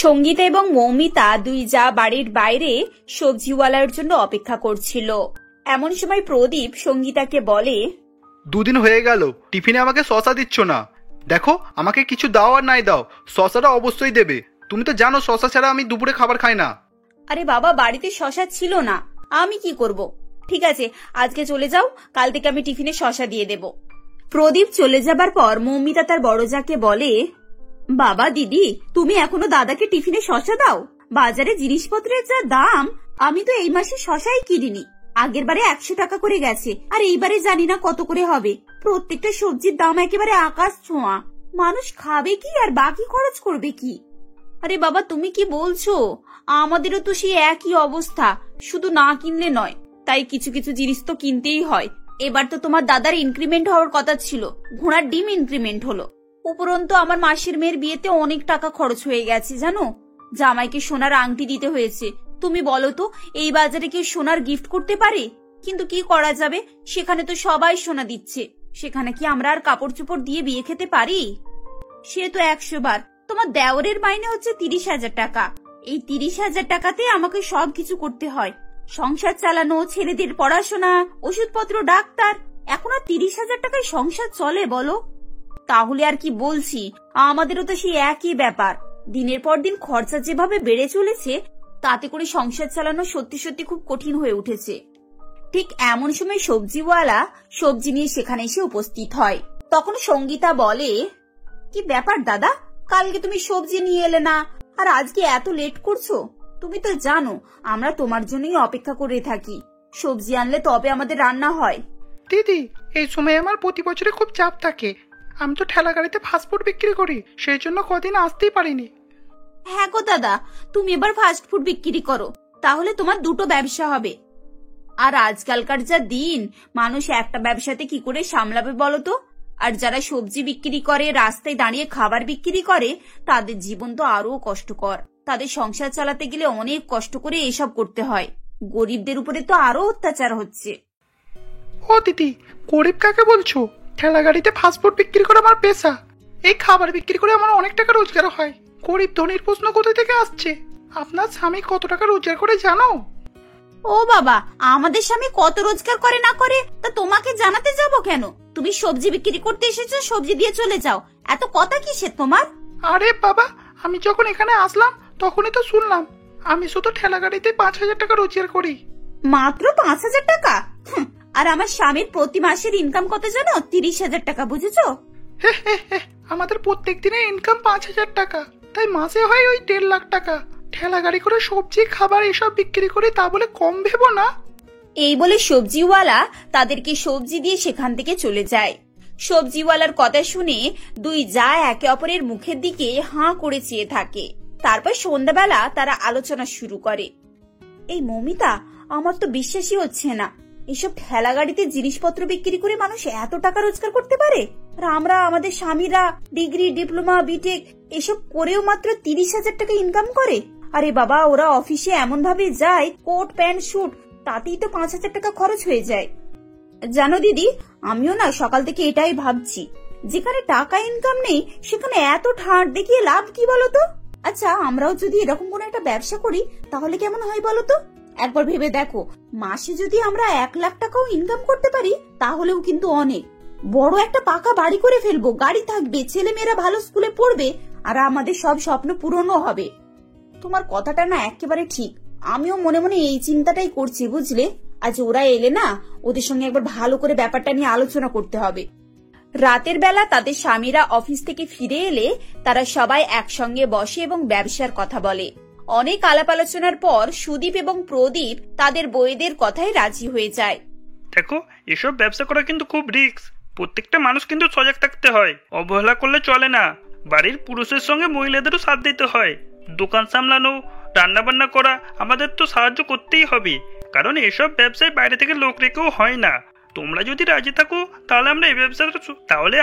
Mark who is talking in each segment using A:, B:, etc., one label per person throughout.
A: সঙ্গীতা এবং মৌমিতা দুই যা বাড়ির বাইরে সবজিওয়ালার জন্য অপেক্ষা করছিল। এমন সময় প্রদীপ সঙ্গীতাকে বলে,
B: দুদিন হয়ে গেল টিফিনে আমাকে শসা দিচ্ছ না। দেখো, আমাকে কিছু দাও আর নাই দাও, শসাটা অবশ্যই দেবে। তুমি তো জানো শসা ছাড়া আমি দুপুরে খাবার খাই না।
A: আরে বাবা, বাড়িতে শসা ছিল না, আমি কি করব? ঠিক আছে, আজকে চলে যাও, কাল থেকে আমি টিফিনে শসা দিয়ে দেব। প্রদীপ চলে যাবার পর মৌমিতা তার বড় যাকে বলে, বাবা দিদি, তুমি এখনো দাদাকে টিফিনে শসা দাও? বাজারে জিনিসপত্রের যা দাম, আমি তো এই মাসে শসাই কিনিনি। আগের বারে 100 টাকা করে গেছে, আর এইবারে জানি না কত করে হবে। প্রত্যেকটা সবজির দাম একেবারে আকাশ ছোঁয়া। মানুষ খাবে কি আর বাকি খরচ করবে কি? আরে বাবা, তুমি কি বলছো? আমাদেরও তো সেই একই অবস্থা, শুধু না কিনলে নয়, তাই কিছু কিছু জিনিস তো কিনতেই হয়। এবার তো তোমার দাদার ইনক্রিমেন্ট হওয়ার কথা ছিল, ঘোড়ার ডিম ইনক্রিমেন্ট হলো। উপরন্তু আমার মাসির মেয়ের বিয়েতে অনেক টাকা খরচ হয়ে গেছে জানো। জামাইকে সোনার আংটি দিতে হয়েছে। তুমি বলো তো, এই বাজারে কি সোনার গিফট করতে পারে? কিন্তু কি করা যাবে, সেখানে তো সবাই সোনা দিচ্ছে। সেখানে কি আমরা আর কাপড় চোপড় দিয়ে বিয়ে খেতে পারি? সে তো 100 বার। তোমার দেওরের মাইনে হচ্ছে 30,000 টাকা। এই 30,000 টাকাতে আমাকে সবকিছু করতে হয়, সংসার চালানো, ছেলেদের পড়াশোনা, ওষুধপত্র, ডাক্তার। এখন আর 30,000 টাকায় সংসার চলে বলো? তাহলে আর কি বলছি, আমাদেরও তো সেই একই ব্যাপার। দিনের পর দিন খরচা যেভাবে বেড়ে চলেছে, তাতে করে সংসার চালানো সত্যি সত্যি খুব কঠিন হয়ে উঠেছে। ঠিক এমন সময় সবজিওয়ালা সবজি নিয়ে সেখানে এসে উপস্থিত হয়। তখন সঙ্গীতা বলে, কি ব্যাপার দাদা, কালকে তুমি সবজি নিয়ে এলে না, আর আজকে এত লেট করছো? তুমি তো জানো আমরা তোমার জন্যই অপেক্ষা করে থাকি। সবজি আনলে তবে আমাদের রান্না হয়।
B: দিদি, এই সময় আমার প্রতি বছরে খুব চাপ থাকে। আমি তো ঠেলা গাড়িতে ফাস্টফুড বিক্রি করি, সেই জন্য কদিন আসতেই পারিনি।
A: হ্যাঁ গো দাদা, তুমি এবার ফাস্ট ফুড বিক্রি করো, তাহলে তোমার দুটো ব্যবসা হবে। আর আজকালকার যা দিন, মানুষ একটা ব্যবসাতে কি করে সামলাবে বলো তো? আর যারা সবজি বিক্রি করে, রাস্তায় দাঁড়িয়ে খাবার বিক্রি করে, তাদের জীবন তো আরো কষ্টকর। তাদের সংসার চালাতে গেলে অনেক কষ্ট করে এসব করতে হয়। গরিবদের উপরে তো আরো অত্যাচার হচ্ছে।
B: ও দিদি, গরিব কাকে বলছো? ঠেলা গাড়িতে ফাস্টফুড বিক্রি করা আমার পেশা। এই খাবার বিক্রি করে আমার অনেক টাকা রোজগার হয়। গরিব ধনীর প্রশ্ন কোথা থেকে আসছে? আপনার স্বামী কত টাকা রোজগার করে জানো?
A: ও বাবা, আমাদের স্বামী কত রোজগার করে না করে তা তোমাকে জানাতে যাব কেন? তুমি সবজি বিক্রি করতে এসেছো, সবজি দিয়ে চলে যাও। এত কথা কিসের তোমার?
B: আরে বাবা, আমি যখন এখানে আসলাম তখনই তো শুনলাম আমি শুধু ঠেলা গাড়িতে 5,000 টাকা রোজগার করি।
A: মাত্র 5,000 টাকা? আর আমার স্বামীর প্রতি মাসের ইনকাম কত জানো? 30,000 টাকা, বুঝেছো?
B: আমাদের প্রত্যেক দিনের ইনকাম 5,000 টাকা, তাই মাসে হয় ওই 1.5 লাখ টাকা। ঠেলা গাড়ি করে সবজি খাবার এসব বিক্রি করে, তা বলে কম ভেবো না।
A: এই বলে সবজিওয়ালা তাদেরকে সবজি দিয়ে সেখান থেকে চলে যায়। সবজিওয়ালার কথা শুনে দুই যা একে অপরের মুখের দিকে হাঁ করে চেয়ে থাকে। তারপর সন্ধ্যাবেলা তারা আলোচনা শুরু করে। এই মৌমিতা, আমার তো বিশ্বাসই হচ্ছে না, এসব ঠেলা গাড়িতে জিনিসপত্র বিক্রি করে মানুষ এত টাকা রোজগার করতে পারে। আর আমরা, আমাদের স্বামীরা ডিগ্রি, ডিপ্লোমা, বিটেক এসব করেও মাত্র 30,000 টাকা ইনকাম করে। আরে বাবা, ওরা অফিসে এমন ভাবে যায়, কোট প্যান্ট শুট, তাতেই তো 5,000 টাকা খরচ হয়ে যায়। জানো দিদি, আমিও না সকাল থেকে এটাই ভাবছি, যেখানে টাকা ইনকাম নেই সেখানে এত ঠাঁট দেখিয়ে লাভ কি বলতো? আচ্ছা, আমরাও যদি এরকম কোন একটা ব্যবসা করি তাহলে কেমন হয় বলতো? একবার ভেবে দেখো, মাসে যদি আমরা 1 লাখ টাকাও ইনকাম করতে পারি, তাহলেও কিন্তু অনেক। বড় একটা পাকা বাড়ি করে ফেলবো, গাড়ি থাকবে, ছেলে মেয়েরা ভালো স্কুলে পড়বে, আর আমাদের সব স্বপ্ন পূরণও হবে। তোমার কথাটা না একেবারে ঠিক, আমিও মনে মনে এই চিন্তাটাই করছি, বুঝলে? আজ ওরা এলে না, ওদের সঙ্গে একবার ভালো করে ব্যাপারটা নিয়ে আলোচনা করতে হবে। রাতের বেলা তাদের স্বামীরা অফিস থেকে ফিরে এলে তারা সবাই একসঙ্গে বসে এবং ব্যবসার কথা বলে। অনেক আলাপ আলোচনার পর সুদীপ এবং প্রদীপ তাদের বউদের কথায় রাজি হয়ে যায়।
C: দেখো, এসব ব্যবসা করা কিন্তু খুব রিস্ক। প্রত্যেকটা মানুষ কিন্তু সজাগ থাকতে হয়, অবহেলা করলে চলে না। বাড়ির পুরুষের সঙ্গে মহিলাদেরও সাথ দিতে হয়। দোকান সামলানো, রান্না বান্না করা আমাদের তো সাহায্য করতেই হবে, কারণ এসব ব্যবসায় বাইরে থেকে লোক রেখেও হয় না। তোমরা যদি রাজি থাকো তাহলে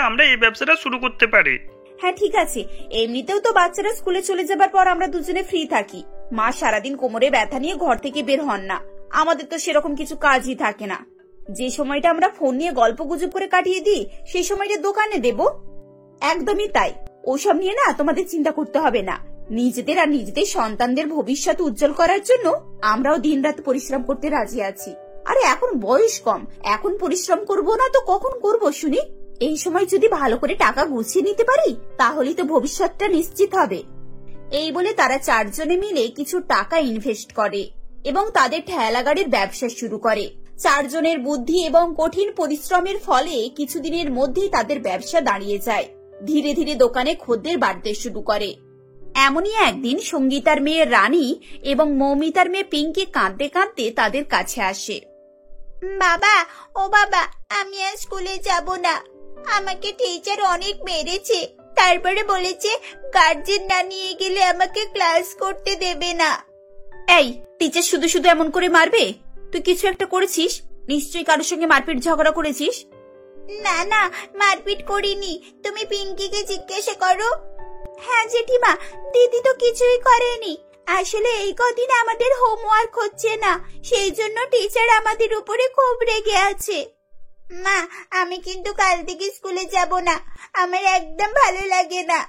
C: আমরা এই ব্যবসাটা শুরু করতে পারি।
A: হ্যাঁ ঠিক আছে, এমনিতেও তো বাচ্চারা স্কুলে চলে যাবার পর আমরা দুজনে ফ্রি থাকি। মা সারাদিন কোমরে ব্যথা নিয়ে ঘর থেকে বের হন না, আমাদের তো সেরকম কিছু কাজই থাকে না। যে সময়টা আমরা ফোন নিয়ে গল্প গুজব করে কাটিয়ে দিই, সেই সময়টা দোকানে দেব। একদমই তাই, ওসব নিয়ে না তোমাদের চিন্তা করতে হবে না। নিজেদের আর নিজেদের সন্তানদের ভবিষ্যৎ উজ্জ্বল করার জন্য আমরাও দিনরাত পরিশ্রম করতে রাজি আছি। আরে এখন বয়স কম, এখন পরিশ্রম করব না তো কখন করব শুনি? এই সময় যদি ভালো করে টাকা গুছিয়ে নিতে পারি তাহলেই তো ভবিষ্যৎটা নিশ্চিত হবে। এই বলে তারা চারজনে মিলে কিছু টাকা ইনভেস্ট করে এবং তাদের ঠেলা গাড়ির ব্যবসা শুরু করে। চারজনের বুদ্ধি এবং কঠিন পরিশ্রমের ফলে কিছুদিনের মধ্যেই তাদের ব্যবসা দাঁড়িয়ে যায়। ধীরে ধীরে দোকানে খদ্দের বাড়তে শুরু করে। এমনই একদিন সঙ্গীতার মেয়ে রানী এবং মৌমিতার মেয়ে পিঙ্কি কাঁদতে কাঁদতে তাদের কাছে আসে। বাবা, ও বাবা, আমি আর স্কুলে যাব না। আমাকে টিচার অনেক মেরেছে, তারপরে বলেছে গার্জেন না নিয়ে গেলে আমাকে ক্লাস করতে দেবে না। এই, টিচার শুধু শুধু এমন করে মারবে? তুই কিছু একটা করেছিস, নিশ্চয়ই কারোর সঙ্গে মারপিট ঝগড়া করেছিস। না না, মারপিট করিনি, তুমি পিঙ্কিকে জিজ্ঞাসা করো। হ্যাঁ জেঠিমা, দিদি তো কিছুই করেনি। আসলে এই কদিন আমাদের হোমওয়ার্ক হচ্ছে না, সেই জন্য টিচার আমাদের উপরে খুব রেগে আছে। মা, আমি কিন্তু কাল থেকে স্কুলে যাব না, আমার একদম ভালো লাগে না।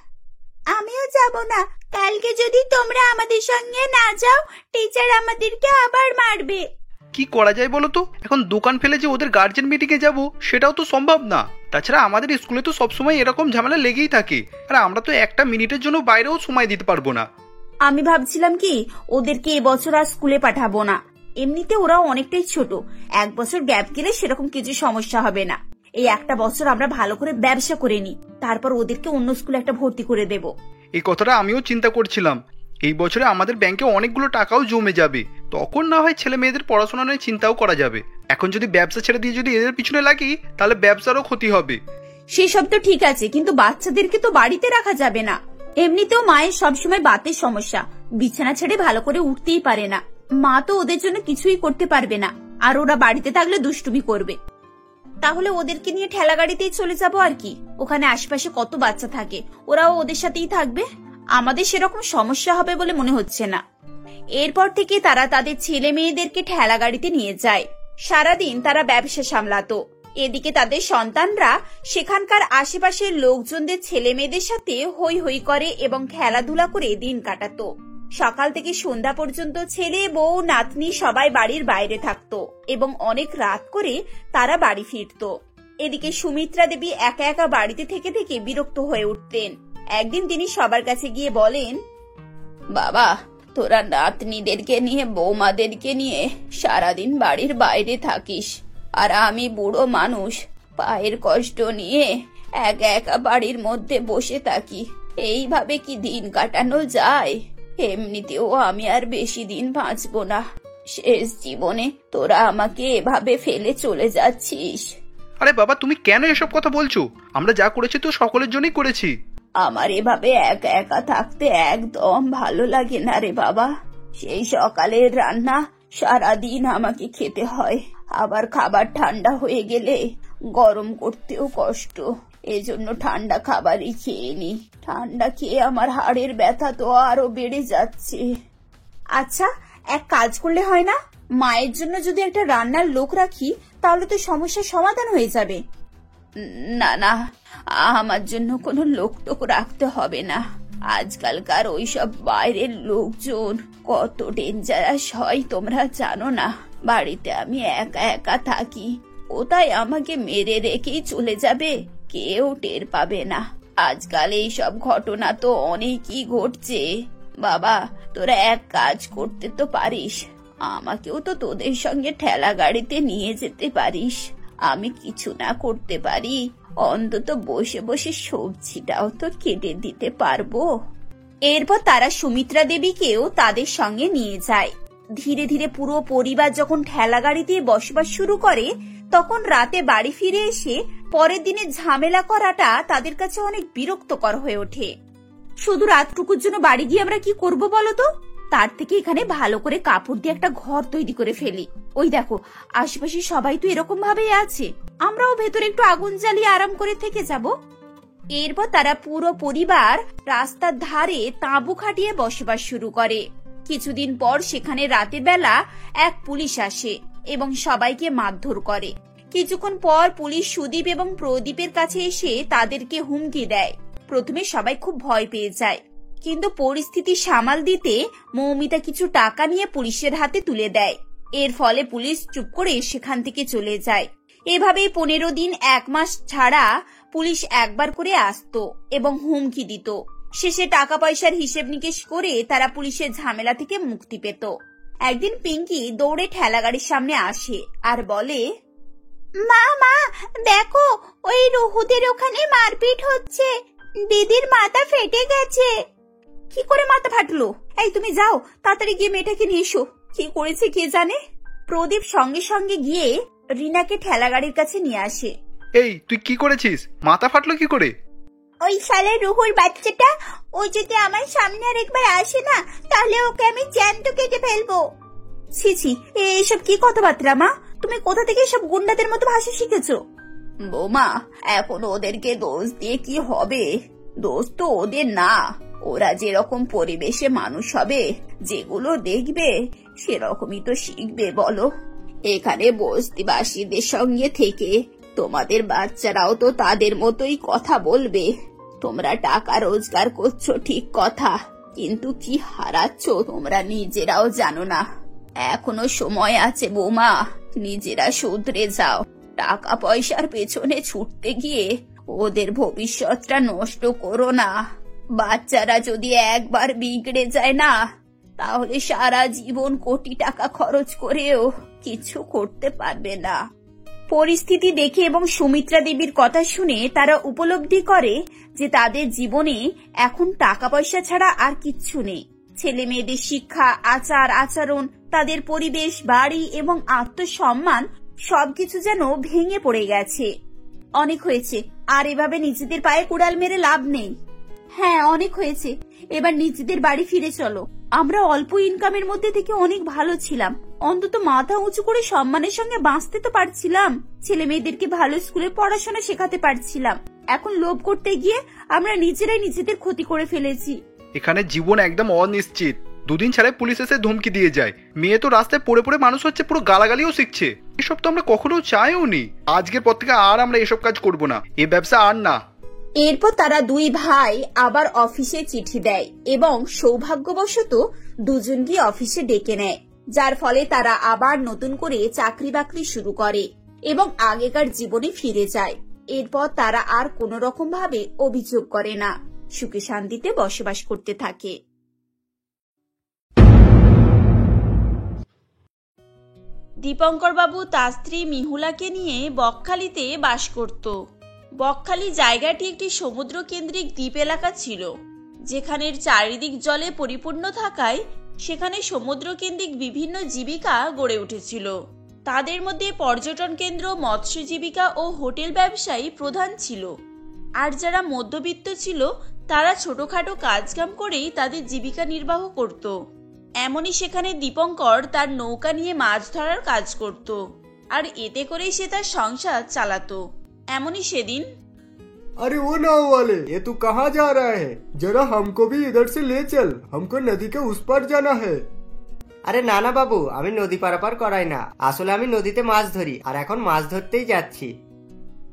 A: আমিও যাব না, কালকে যদি তোমরা আমাদের সঙ্গে না যাও টিচার আমাদেরকে আবার মারবে।
B: কি করা যায় বলো তো? এখন দোকান ফেলে যে ওদের গার্জেন মিটিং এ যাবো সেটাও তো সম্ভব না। তাছাড়া আমাদের স্কুলে তো সবসময় এরকম ঝামেলা লেগেই থাকে, আর আমরা তো একটা মিনিটের জন্য বাইরেও সময় দিতে পারবো না।
A: আমি ভাবছিলাম কি ওদেরকে এবছর আর স্কুলে পাঠাবো না। এমনিতে ওরাও অনেকটাই ছোট, 1 বছর গ্যাপ গেলে সেরকম কিছু সমস্যা হবে না। এই একটা বছর আমরা ভালো করে ব্যবসা করে নিই, তারপর ওদেরকে অন্য স্কুলে একটা ভর্তি করে দেব।
B: এই কথাটা আমিও চিন্তা করছিলাম। এই বছরে আমাদের ব্যাংকে অনেকগুলো টাকাও জমে যাবে, তখন না হয় ছেলে মেয়েদের পড়াশোনা নিয়ে চিন্তাও করা যাবে। এখন যদি ব্যবসা ছেড়ে দিয়ে যদি এদের পিছনে লাগি তাহলে ব্যবসারও ক্ষতি হবে।
A: সেসব তো ঠিক আছে, কিন্তু বাচ্চাদেরকে তো বাড়িতে রাখা যাবে না। এমনিতেও মায়ের সবসময় বাতের সমস্যা, বিছানা ছেড়ে ভালো করে উঠতেই পারে না। মা তো ওদের জন্য কিছুই করতে পারবে না, আর ওরা বাড়িতে থাকলে দুষ্টুমি করবে। তাহলে ওদেরকে নিয়ে ঠেলা গাড়িতেই চলে যাবো আর কি। ওখানে আশেপাশে কত বাচ্চা থাকে, ওরাও ওদের সাথেই থাকবে। আমাদের সেরকম সমস্যা হবে বলে মনে হচ্ছে না। এরপর থেকে তারা তাদের ছেলে মেয়েদেরকে ঠেলা গাড়িতে নিয়ে যায়। সারাদিন তারা ব্যবসা সামলাতো। এদিকে তাদের সন্তানরা সেখানকার আশেপাশের লোকজনদের ছেলে মেয়েদের সাথে হই হই করে এবং খেলাধুলা করে দিন কাটাতো। সকাল থেকে সন্ধ্যা পর্যন্ত ছেলে বউ নাতনি সবাই বাড়ির বাইরে থাকতো এবং অনেক রাত করে তারা বাড়ি ফিরতো। এদিকে সুমিত্রা দেবী একা একা বাড়িতে থেকে থেকে বিরক্ত হয়ে উঠতেন। একদিন তিনি সবার কাছে গিয়ে বলেন, বাবা, তোরা নাতনিদেরকে নিয়ে বৌমাদেরকে নিয়ে সারাদিন বাড়ির বাইরে থাকিস, আর আমি বুড়ো মানুষ পায়ের কষ্ট নিয়ে একা একা বাড়ির মধ্যে বসে থাকি। এইভাবে কি দিন কাটানো যায়? এমনিতেও আমি আর বেশি দিন বাঁচবো না। শেষ জীবনে তোরা আমাকে এভাবে ফেলে চলে যাচ্ছিস।
B: আরে বাবা, তুমি কেন এসব কথা বলছো? আমরা যা করেছি তো সকলের জন্যই করেছি।
A: আমার এভাবে একা একা থাকতে একদম ভালো লাগে না রে বাবা। সেই সকালের রান্না সারাদিন আমাকে খেতে হয়, আবার খাবার ঠান্ডা হয়ে গেলে গরম করতেও কষ্ট। এজন্য ঠান্ডা খাবারই খেয়ে নি। ঠান্ডা খেয়ে আমার হাড়ের ব্যথা তো আরো বেড়ে যাচ্ছে। আচ্ছা, এক কাজ করলে হয় না? মায়ের জন্য যদি একটা রান্নার লোক রাখি তাহলে তো সমস্যার সমাধান হয়ে যাবে। না না, আমার জন্য কোনো লোক টোক রাখতে হবে না। আজকালকার ওইসব বাইরের লোকজন কত ডেঞ্জারাস হয় তোমরা জানো না। বাড়িতে আমি একা একা থাকি, কোথায় আমাকে মেরে রেখেই চলে যাবে, কেউ টের পাবে না। আজকাল এইসব ঘটনা তো অনেকই ঘটছে। বাবা, তোরা এক কাজ করতে তো পারিস, আমাকেও তো তোদের সঙ্গে ঠেলা গাড়িতে নিয়ে যেতে পারিস। আমি কিছু না করতে পারি, অন্তত বসে বসে সবজিটাও তো কেটে দিতে পারবো। এরপর তারা সুমিত্রা দেবীকেও তাদের সঙ্গে নিয়ে যায়। ধীরে ধীরে পুরো পরিবার যখন ঠেলা গাড়ি দিয়ে বসবাস শুরু করে, তখন রাতে বাড়ি ফিরে এসে পরের দিনে ঝামেলা করাটা তাদের কাছে অনেক বিরক্তকর হয়ে ওঠে। শুধু রাতটুকুর জন্য বাড়ি গিয়ে আমরা কি করব বলো তো? তার থেকে এখানে ভালো করে কাপড় দিয়ে একটা ঘর তৈরি করে ফেলি। ওই দেখো, আশেপাশে সবাই তো এরকম ভাবেই আছে, আমরাও ভেতরে একটু আগুন জ্বালিয়ে আরাম করে থেকে যাব। এরপর তারা পুরো পরিবার রাস্তার ধারে তাঁবু খাটিয়ে বসবাস শুরু করে। কিছুদিন পর সেখানে রাতের বেলা এক পুলিশ আসে এবং সবাইকে মারধর করে। কিছুক্ষণ পর পুলিশ সুদীপ এবং প্রদীপের কাছে এসে তাদেরকে হুমকি দেয়। প্রথমে সবাই খুব ভয় পেয়ে যায়, কিন্তু পরিস্থিতি সামাল দিতে মৌমিতা কিছু টাকা নিয়ে পুলিশের হাতে তুলে দেয়। এর ফলে পুলিশ চুপ করে সেখান থেকে চলে যায়। এভাবেই 15 দিন 1 মাস ছাড়া পুলিশ একবার করে আসতো এবং হুমকি দিত। শেষে টাকা পয়সার হিসেব নিকেশ করে তারা পুলিশের ঝামেলা থেকে মুক্তি পেত। একদিন পিঙ্কি দৌড়ে ঠেলা গাড়ির সামনে আসে আর বলে, মা মা দেখো, ওই রুহুদের ওখানে মারপিট হচ্ছে, দিদির মাথা ফেটে গেছে। কি করে মাথা ফাটলো? এই তুমি যাও, তাড়াতাড়ি গিয়ে মেয়েটাকে নিয়ে এসো। কি করেছে কে জানে। প্রদীপ সঙ্গে সঙ্গে গিয়ে রিনাকে ঠেলা গাড়ির কাছে নিয়ে আসে।
B: এই তুই কি করেছিস? মাথা ফাটলো কি করে?
A: ওই শালা রুহুর বাচ্চাটা, ও যদি আমার সামনে আর একবার আসে না, তাহলে ওকে আমি জ্যান্ত কেটে ফেলবো। ছি ছি, এইসব কি কথাবার্তা মা? তুমি কোথা থেকে সব গুন্ডাদের মতো ভাষা শিখেছো? বৌমা, এখন ওদেরকে দোষ দিয়ে কি হবে? দোষ তো ওদের না। ওরা যেরকম পরিবেশে মানুষ হবে, যেগুলো দেখবে সেরকমই তো শিখবে বলো। এখানে বস্তিবাসীদের সঙ্গে থেকে তোমাদের বাচ্চারাও তো তাদের মতোই কথা বলবে। তোমরা টাকা রোজগার করছো ঠিক কথা, কিন্তু কি হারাচ্ছ তোমরা নিজেরাও জানো না। এখনো সময় আছে বৌমা, নিজেরা শুধরে যাও। টাকা পয়সার পেছনে ছুটতে গিয়ে ওদের ভবিষ্যৎটা নষ্ট করো না। বাচ্চারা যদি একবার বিগড়ে যায় না, তাহলে সারা জীবন কোটি টাকা খরচ করেও কিছু করতে পারবে না। পরিস্থিতি দেখে এবং সুমিত্রা দেবীর কথা শুনে তারা উপলব্ধি করে যে তাদের জীবনে এখন টাকা পয়সা ছাড়া আর কিচ্ছু নেই। ছেলে মেয়েদের শিক্ষা, আচার আচরণ, তাদের পরিবেশ, বাড়ি এবং আত্মসম্মান সবকিছু যেন ভেঙে পড়ে গেছে। অনেক হয়েছে, আর এভাবে নিজেদের পায়ে কুড়াল মেরে লাভ নেই। হ্যাঁ, অনেক হয়েছে, এবার নিজেদের বাড়ি ফিরে চলো। আমরা অল্প ইনকামের মধ্যে থেকে অনেক ভালো ছিলাম, অন্তত মাথা উঁচু করে সম্মানের সঙ্গে বাঁচতে তো পারছিলাম। ছেলে মেয়েদেরকে ভালো স্কুলে পড়াশোনা শেখাতে পারছিলাম। এখন লোভ করতে গিয়ে আমরা নিজেরাই নিজেদের ক্ষতি করে ফেলেছি।
B: এখানে জীবন একদম অনিশ্চিত। দুদিন ছাড়াই পুলিশ এসে ধমকি দিয়ে যায়। মেয়ে তো রাস্তায় পড়ে পড়ে মানুষ হচ্ছে, পুরো গালাগালিও শিখছে। এসব তো আমরা কখনো চাইও নি। আজকের পর থেকে আর আমরা এসব কাজ করব না, এ ব্যবসা আর না।
A: এরপর তারা দুই ভাই আবার অফিসে চিঠি দেয় এবং সৌভাগ্যবশত দুজনকে অফিসে ডেকে নেয়, যার ফলে তারা আবার নতুন করে চাকরি বাকরি শুরু করে এবং আগেকার জীবনে ফিরে যায়। এরপর তারা আর কোনো রকম ভাবে অভিযোগ করে না, সুখে শান্তিতে বসবাস করতে থাকে। দীপঙ্কর বাবু তার স্ত্রী মিহুলাকে নিয়ে বকখালিতে বাস করত। বকখালি জায়গাটি একটি সমুদ্র কেন্দ্রিক দ্বীপ এলাকা ছিল, যেখানের চারিদিক জলে পরিপূর্ণ থাকায় সেখানে সমুদ্র কেন্দ্রিক বিভিন্ন জীবিকা গড়ে উঠেছিল। তাদের মধ্যে পর্যটন কেন্দ্র, মৎস্য জীবিকা ও হোটেল ব্যবসায়ী প্রধান ছিল। আর যারা মধ্যবিত্ত ছিল তারা ছোটখাটো কাজকাম করেই তাদের জীবিকা নির্বাহ করত। এমনই সেখানে দীপঙ্কর তার নৌকা নিয়ে মাছ ধরার কাজ করত, আর এতে করেই সে তার সংসার চালাতো। এমনই সেদিন,
D: अरे वो नाव वाले, ये तू कहाँ जा रहा है? जरा हमको भी इधर से ले चल, हमको नदी के उस पार जाना है।
E: আরে না না বাবু, আমি নদী পারাপার করাই না, আসলে আমি নদীতে মাছ ধরি আর এখন মাছ ধরতেই যাচ্ছি।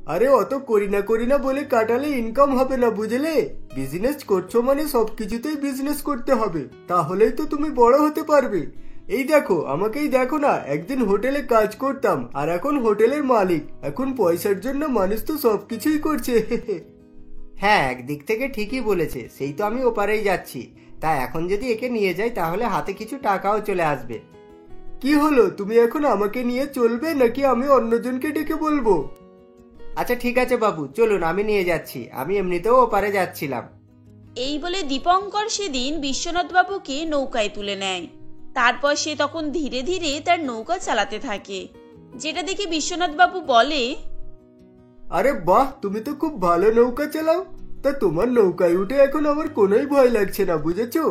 D: আরে অত করি না বলে কাটালে ইনকাম হবে না, বুঝলে? বিজনেস করছো মানে সবকিছুতেই বিজনেস করতে হবে, তাহলেই তো তুমি বড় হতে পারবে। এই দেখো, আমাকেই দেখো না, একদিন হোটেলে কাজ করতাম আর এখন হোটেলের মালিক। এখন পয়সার জন্য মানুষ তো সবকিছুই করছে।
E: হ্যাঁ, একদিক থেকে ঠিকই বলেছে, সেই তো আমি ওপারেই যাচ্ছি। তা এখন যদি একে নিয়ে যাই তাহলে হাতে কিছু টাকাও চলে আসবে।
D: কি হলো, তুমি এখন আমাকে নিয়ে চলবে নাকি আমি অন্যজনকে ডেকে বলবো?
E: আচ্ছা ঠিক আছে বাবু, চলুন, আমি নিয়ে যাচ্ছি, আমি এমনিতেও ওপারে যাচ্ছিলাম।
A: এই বলে দীপঙ্কর সেদিন বিশ্বনাথ বাবুকে নৌকায় তুলে নেয়। তারপর সে তখন ধীরে ধীরে তার নৌকা চালাতে থাকে, যেটা দেখে বিশ্বনাথ বাবু বলে,
D: আরে বাহ, তুমি তো খুব ভালো নৌকা চালাও। তা তোমার নৌকায় উঠে এখন আমার কোনোই ভয় লাগছে না, বুঝেছো?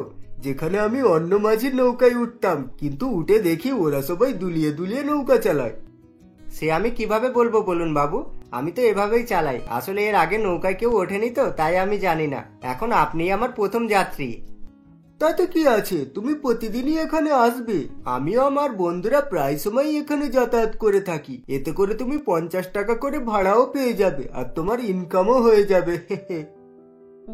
D: যেখানে আমি অন্য মাঝির নৌকায় উঠতাম, কিন্তু উঠে দেখি ওরা সবাই দুলিয়ে দুলিয়ে নৌকা চালায়।
E: সে আমি কিভাবে বলবো বলুন বাবু, আমি তো এভাবেই চালাই। আসলে এর আগে নৌকায় কেউ ওঠেনি তো, তাই আমি জানি না। এখন আপনিই আমার প্রথম যাত্রী।
D: তাতে কি আছে, তুমি প্রতিদিনই এখানে আসবে। আমিও আমার বন্ধুরা প্রায় সময় এখানে যাতায়াত করে থাকি। এতে করে তুমি 50 টাকা করে ভাড়াও পেয়ে যাবে আর তোমার ইনকামও হয়ে যাবে।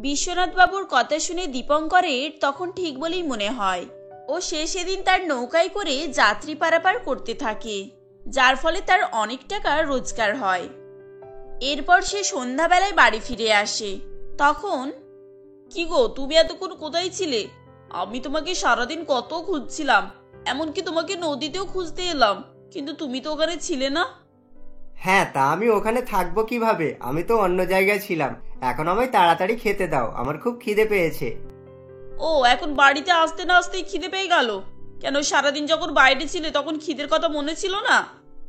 A: বিশ্বনাথ বাবুর কথা শুনে দীপঙ্করের তখন ঠিক বলেই মনে হয়। ও সেদিন তার নৌকায় করে যাত্রী পারাপার করতে থাকে, যার ফলে তার অনেক টাকা রোজগার হয়। এরপর সে সন্ধ্যাবেলায় বাড়ি ফিরে আসে। তখন, কি গো, তুমি এতক্ষণ কোথায় ছিলে? আমি তোমাকে সারাদিন কত খুঁজছিলাম, এমনকি তোমাকে নদীতেও খুঁজতে এলাম, কিন্তু তুমি তো ওখানে ছিলে না।
E: হ্যাঁ, তা আমি ওখানে থাকবো কিভাবে? আমি তো অন্য জায়গায় ছিলাম। এখন আমায় তাড়াতাড়ি খেতে দাও, আমার খুব খিদে পেয়েছে।
A: ও, এখন বাড়িতে আসতে না আসতেই খিদে পেয়ে গেল? কেন, সারাদিন যখন বাইরে ছিলে তখন খিদের কথা মনে ছিল না?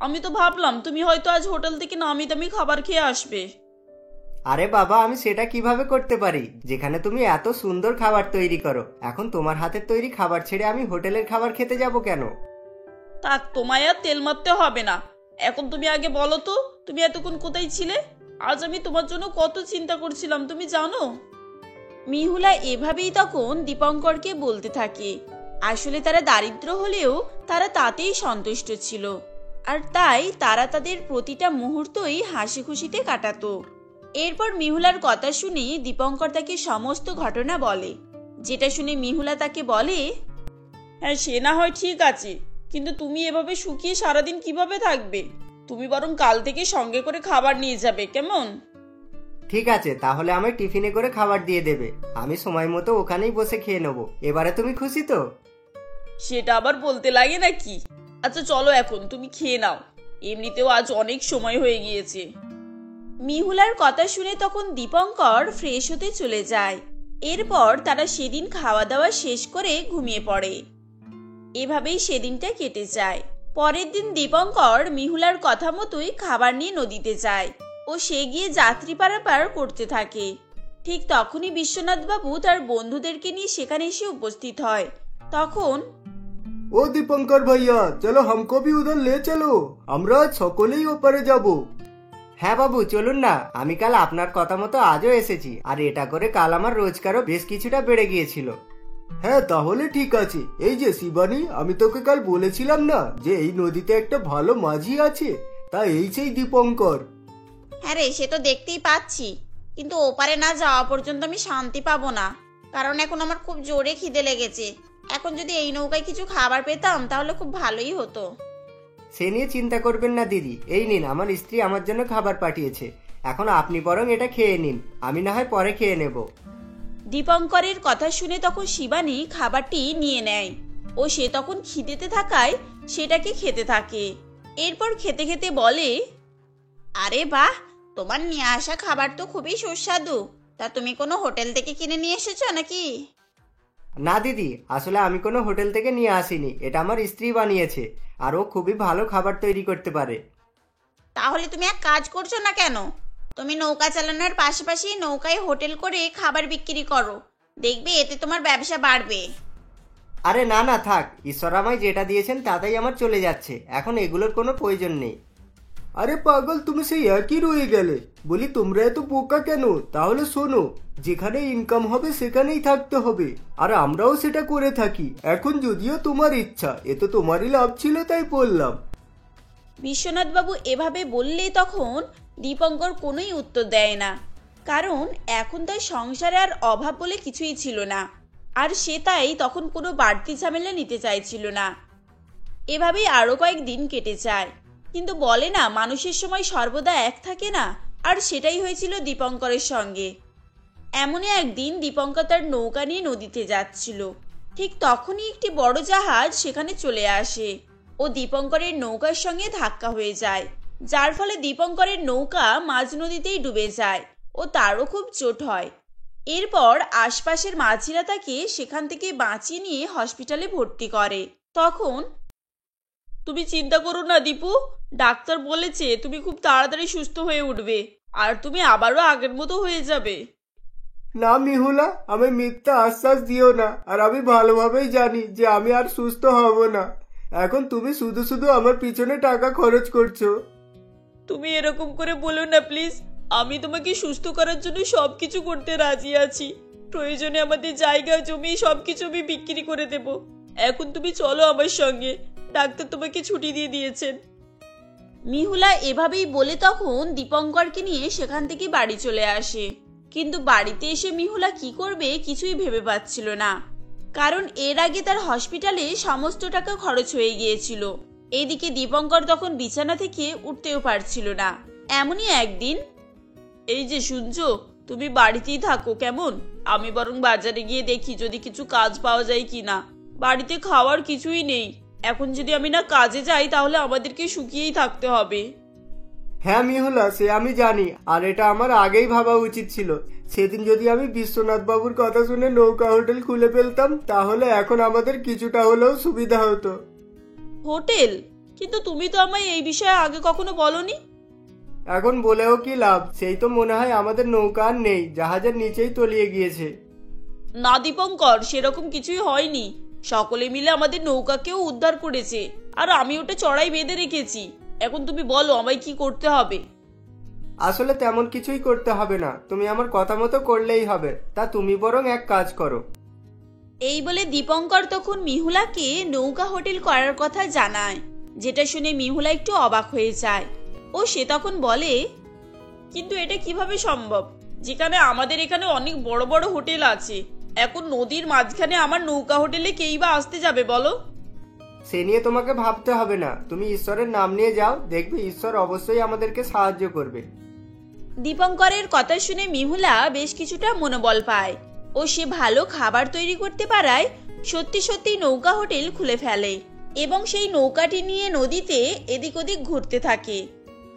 A: আমি তো ভাবলাম তুমি হয়তো আজ হোটেল থেকে নামি দামি খাবার খেয়ে আসবে।
E: আরে বাবা, আমি সেটা কিভাবে করতে পারি যেখানে তুমি এত সুন্দর খাবার তৈরি করো? এখন তোমার হাতের তৈরি খাবার ছেড়ে আমি হোটেলের খাবার খেতে যাব কেন?
A: তা তোমায় আর তেল মারতে হবে না। এখন তুমি আগে বলো তো, তুমি এতক্ষণ কোথায় ছিলে? আজ আমি তোমার জন্য কত চিন্তা করছিলাম তুমি জানো। মিহুলা এভাবেই তখন দীপঙ্করকে বলতে থাকে। আসলে তারা দারিদ্র হলেও তারা তাতেই সন্তুষ্ট ছিল, আর তাই তারা তাদের প্রতিটা মুহূর্তই হাসি খুশিতে কাটাতো। এরপর মিহুলার কথা শুনে দীপঙ্কর তাকে সমস্ত ঘটনা বলে, যেটা শুনে মিহুলা তাকে বলে, হ্যাঁ সে না হয় ঠিক আছে, কিন্তু তুমি এভাবে শুকিয়ে সারাদিন কিভাবে থাকবে? তুমি বরং কাল থেকে সঙ্গে করে খাবার নিয়ে যাবে, কেমন?
E: ঠিক আছে, তাহলে আমায় টিফিনে করে খাবার দিয়ে দেবে। আমি সময় মতো ওখানেই বসে খেয়ে নেবো। এবারে তুমি খুশি তো?
A: সেটা আবার বলতে লাগে নাকি? আচ্ছা চলো, এখন তুমি খেয়ে নাও, এমনিতেও আজ অনেক সময় হয়ে গিয়েছে। মিহুলার কথা শুনে তখন দীপঙ্কর ফ্রেশ হতে চলে যায়। এরপর তারা সেদিন খাওয়া দাওয়া শেষ করে ঘুমিয়ে পড়ে। এভাবেই সেদিনটা কেটে যায়। পরের দিন দীপঙ্কর মিহুলার কথা মতোই খাবার নিয়ে নদীতে যায় ও সে গিয়ে যাত্রী পারাপার করতে থাকে। ঠিক তখনই বিশ্বনাথ বাবু তার বন্ধুদেরকে নিয়ে সেখানে এসে উপস্থিত হয়। তখন,
D: ও দীপঙ্কর ভাইয়া, চলো हमको भी उधर ले चलो, আমরা আজ সকলেই ওপারে যাব।
E: হ্যাঁ বাবু, চলুন না। আমি কাল আপনার কথা মতো আজও এসেছি, আর এটা করে কাল আমার রোজগারও বেশ কিছুটা বেড়ে গিয়েছিল।
D: হ্যাঁ তাহলে ঠিক আছে। এই যে শিবানী, আমি তোকে কাল বলেছিলাম না যে এই নদীতে একটা ভালো মাঝি আছে? তা এই সেই দীপঙ্কর।
A: হ্যাঁ রে, সে তো দেখতেই পাচ্ছি, কিন্তু ওপারে না যাওয়া পর্যন্ত আমি শান্তি পাবো না, কারণ এখন আমার খুব জোরে খিদে লেগেছে। এখন যদি এই নৌকায় কিছু খাবার পেতাম তাহলে খুব ভালোই হতো।
E: সে নিয়ে চিন্তা করবেন না দিদি, এই নিন, আমার স্ত্রী আমার জন্য খাবার পাঠিয়েছে। এখন আপনি বরং এটা খেয়ে নিন, আমি না হয় পরে খেয়ে নেব।
A: দীপঙ্করের কথা শুনে তখন শিবানী খাবারটি নিয়ে নেয় ও সে তখন খিদেতে থাকায় সেটাকে খেতে থাকে। এরপর খেতে খেতে বলে, আরে বাহ, তোমার নিয়ে আসা খাবার তো খুবই সুস্বাদু। তা তুমি কোনো হোটেল থেকে কিনে নিয়ে এসেছো নাকি?
E: না দিদি, আসলে আমি কোনো হোটেল থেকে নিয়ে আসিনি, এটা আমার স্ত্রী বানিয়েছে, আর ও খুবই ভালো খাবার তৈরি করতে পারে।
A: তাহলে তুমি এক কাজ করছো না কেন? তুমি নৌকা চালানোর পাশাপাশি নৌকায় হোটেল করে খাবার বিক্রি করো, দেখবে এতে তোমার ব্যবসা বাড়বে।
E: আরে না না, থাক, ঈশ্বর আমায় যেটা দিয়েছেন তাতেই আমার চলে যাচ্ছে, এখন এগুলোর কোনো প্রয়োজন নেই।
D: আরে পাগল, তুমি সেই একই রয়ে গেলে। বলি তোমরা এত বোকা কেন? তাহলে শোনো, যেখানে ইনকাম হবে সেখানেই থাকতে হবে, আর আমরাও সেটা করে থাকি। এখন যদিও তোমার ইচ্ছা, এ তো তোমারই লাভ ছিল তাই বললাম।
A: বিশ্বনাথ বাবু এভাবে বললে তখন দীপঙ্কর কোনোই উত্তর দেয় না, কারণ এখন তার সংসারে আর অভাব বলে কিছুই ছিল না, আর সে তাই তখন কোনো বাড়তি ঝামেলা নিতে চাইছিল না। এভাবেই আরো কয়েকদিন কেটে যায়, কিন্তু বলে না মানুষের সময় সর্বদা এক থাকে না, আর সেটাই হয়েছিল দীপঙ্করের সঙ্গে। এমনই একদিন দীপঙ্কর তার নৌকা নিয়ে নদীতে যাচ্ছিল। ঠিক তখনই একটি বড় জাহাজ সেখানে চলে আসে ও দীপঙ্করের নৌকার সঙ্গে ধাক্কা হয়ে যায়, যার ফলে দীপঙ্করের নৌকা মাঝ নদীতেই ডুবে যায় ও তারও খুব চোট হয়। এরপর আশপাশের মাঝিরা তাকে সেখান থেকে বাঁচিয়ে নিয়ে হসপিটালে ভর্তি করে। তখন, তুমি চিন্তা করো না দীপু, ডাক্তার বলেছে তুমি খুব তাড়াতাড়ি সুস্থ হয়ে উঠবে, আর তুমি আবারও আগের মতো হয়ে যাবে।
D: না মিহুলা, আমি মিথ্যা আশ্বাস দিও না, আর আমি ভালোভাবেই জানি যে আমি আর সুস্থ হব না। এখন তুমি শুধু শুধু আমার পিছনে টাকা খরচ করছো।
A: তুমি এরকম করে বলো না প্লিজ, আমি তোমাকে সুস্থ করার জন্য সবকিছু করতে রাজি আছি। প্রয়োজনে আমাদের জায়গা জমি সবকিছু আমি বিক্রি করে দেব। এখন তুমি চলো আমার সঙ্গে, ডাক্তার তোমাকে ছুটি দিয়ে দিয়েছেন। মিহুলা এভাবেই বলে তখন দীপঙ্করকে নিয়ে সেখান থেকে বাড়ি চলে আসে। কিন্তু বাড়িতে এসে মিহুলা কি করবে কিছুই ভেবে পাচ্ছিল না, কারণ এর আগে তার হসপিটালে সমস্ত টাকা খরচ হয়ে গিয়েছিল। এইদিকে দীপঙ্কর তখন বিছানা থেকে উঠতেও পারছিল না। এমনই একদিন, এই যে শুনছো, তুমি বাড়িতেই থাকো কেমন, আমি বরং বাজারে গিয়ে দেখি যদি কিছু কাজ পাওয়া যায় কিনা। বাড়িতে খাওয়ার কিছুই নেই, এখন যদি আমি না কাজে যাই তাহলে আমাদেরকে শুকিয়েই থাকতে হবে।
D: হ্যাঁ মিহুলা, সে আমি জানি, আর এটা আমার আগেই ভাবা উচিত ছিল। সেদিন যদি আমি বিশ্বনাথ বাবুর কথা শুনে নৌকা হোটেল খুলে ফেলতাম তাহলে এখন আমাদের কিছুটা হলেও সুবিধা হতো।
A: হোটেল? কিন্তু তুমি তো আমায় এই বিষয়ে আগে কখনো বলনি।
D: এখন বলেও কি লাভ, সেই তো মনে হয় আমাদের নৌকা আর নেই, জাহাজের নিচেই তলিয়ে গিয়েছে।
A: না দীপঙ্কর, সেরকম কিছুই হয়নি। সকলে মিলে আমাদের নৌকাকেও উদ্ধার করেছে, আর আমি ওটা চড়াই বেঁধে রেখেছি। এখন তুমি বলো আমায় কি করতে হবে।
D: আসলে তেমন কিছুই করতে হবে না, তুমি আমার কথা মতো করলেই হবে। তা তুমি বরং এক কাজ করো।
A: এই বলে দীপঙ্কর তখন মিহুলাকে নৌকা হোটেল করার কথা জানায়, যেটা শুনে মিহুলা একটু অবাক হয়ে যায়। ও সে তখন বলে, কিন্তু এটা কিভাবে সম্ভব, যেখানে আমাদের এখানে অনেক বড় বড় হোটেল আছে। এখন নদীর মাঝখানে আমার নৌকা হোটেলে কেই বা আসতে যাবে বলো।
D: সে নিয়ে তোমাকে ভাবতে হবে না, তুমি ঈশ্বরের নাম নিয়ে যাও, দেখবে ঈশ্বর অবশ্যই আমাদেরকে সাহায্য করবে।
A: দীপঙ্করের কথা শুনে মিহুলা বেশ কিছুটা মনোবল পায় ও সে ভালো খাবার তৈরি করতে পারায় সত্যি সত্যি নৌকা হোটেল খুলে ফেলে এবং সেই নৌকাটি নিয়ে নদীতে এদিক ওদিক ঘুরতে থাকে।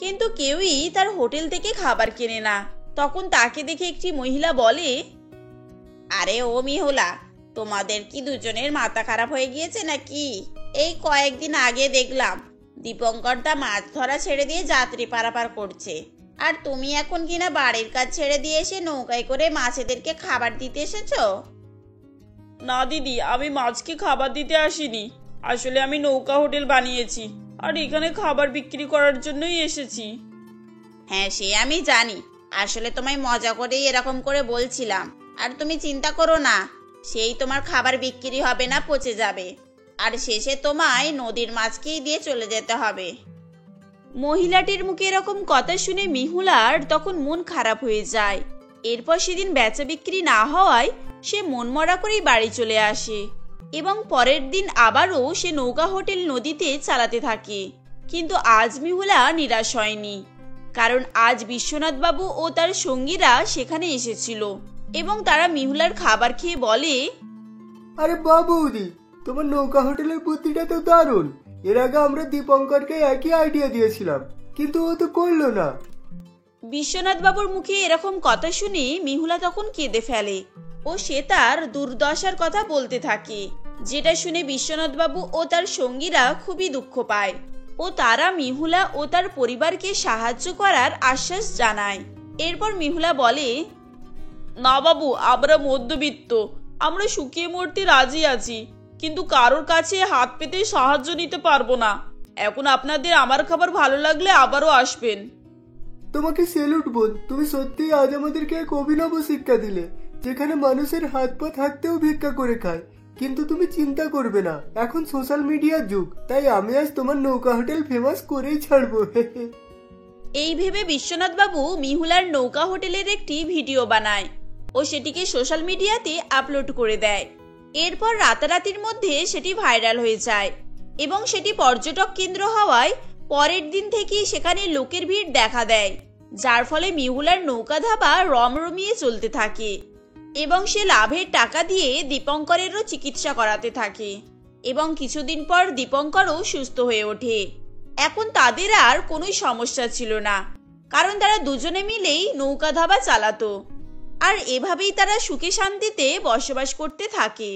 A: কিন্তু কেউই তার হোটেল থেকে খাবার কেনে না। তখন তাকে দেখে একটি মহিলা বলে, আরে ও মিহুলা, তোমাদের কি দুজনের মাথা খারাপ হয়ে গিয়েছে নাকি? এই কয়েকদিন আগে দেখলাম দীপঙ্কর তা মাছ ধরা ছেড়ে দিয়ে যাত্রী পারাপার করছে, আর তুমি এখন কিনা বাড়ির কাজ ছেড়ে দিয়ে এসে নৌকায় করে মাছেদেরকে খাবার দিতে এসেছো। না দিদি, আমি মাছকে খাবার দিতে আসিনি, আসলে আমি নৌকা হোটেল বানিয়েছি আর এখানে খাবার বিক্রি করার জন্যই এসেছি। হ্যাঁ সে আমি জানি, আসলে তোমায় মজা করেই এরকম করে বলছিলাম। আর তুমি চিন্তা করো না, সেই তোমার খাবার বিক্রি হবে না, পচে যাবে, আর শেষে তোমায় নদীর মাছকেই দিয়ে চলে যেতে হবে। মহিলাটির মুখে এরকম কথা শুনে মিহুলার তখন মন খারাপ হয়ে যায়। এরপর সেদিন বেচা বিক্রি না হওয়ায় সে মনমরা করেই বাড়ি চলে আসে এবং পরের দিন আবারও সে নৌকা হোটেল নদীতে চালাতে থাকে। কিন্তু আজ মিহুলা নিরাশ হয়নি, কারণ আজ বিশ্বনাথ বাবু ও তার সঙ্গীরা সেখানে এসেছিল এবং তারা মিহুলার খাবার খেয়ে বলে,
D: আরে বাহ বৌদি, তোমার নৌকা হোটেলের বুদ্ধিটা তো দারুণ। এর আগে আমরা দীপঙ্করকে একই আইডিয়া দিয়েছিলাম, কিন্তু ও তো করলো না।
A: বিশ্বনাথ বাবুর মুখে এরকম কথা শুনে মিহুলা তখন কেঁদে ফেলে ও সে তার দুর্দশার কথা বলতে থাকে, যেটা শুনে বিশ্বনাথ বাবু ও তার সঙ্গীরা খুবই দুঃখ পায় ও তারা মিহুলা ও তার পরিবারকে সাহায্য করার আশ্বাস জানায়। এরপর মিহুলা বলে, না বাবু, আমরা মধ্যবিত্ত, আমরা শুকিয়ে মরতে রাজি আছি, কিন্তু কারোর কাছে হাত পেতে সাহায্য নিতে পারবো না। এখন আপনাদের আমার খাবার ভালো লাগলে আবারও আসবেন।
D: তোমাকে সেলুট বোন, তুমি সত্যিই আজ আমাদেরকে এক অভিনব শিক্ষা দিলে, যেখানে মানুষের হাত পা থাকতেও ভিক্ষা করে খায়। কিন্তু তুমি চিন্তা করবে না, এখন সোশ্যাল মিডিয়ার যুগ, তাই আমি আজ তোমার নৌকা হোটেল ফেমাস করেই ছাড়বো।
A: এই ভেবে বিশ্বনাথ বাবু মিহুলার নৌকা হোটেলের একটি ভিডিও বানায় ও সেটিকে সোশ্যাল মিডিয়াতে আপলোড করে দেয়। এরপর রাতারাতির মধ্যে সেটি ভাইরাল হয়ে যায় এবং সেটি পর্যটক কেন্দ্র হওয়ায় পরের দিন থেকেই সেখানে লোকের ভিড় দেখা দেয়, যার ফলে মিহুলার নৌকা ধাবা রমরমিয়ে চলতে থাকে এবং সে লাভের টাকা দিয়ে দীপঙ্করেরও চিকিৎসা করাতে থাকে এবং কিছুদিন পর দীপঙ্করও সুস্থ হয়ে ওঠে। এখন তাদের আর কোনো সমস্যা ছিল না, কারণ তারা দুজনে মিলেই নৌকা ধাবা চালাতো আর এভাবেই তারা সুখে শান্তিতে বসবাস করতে থাকে।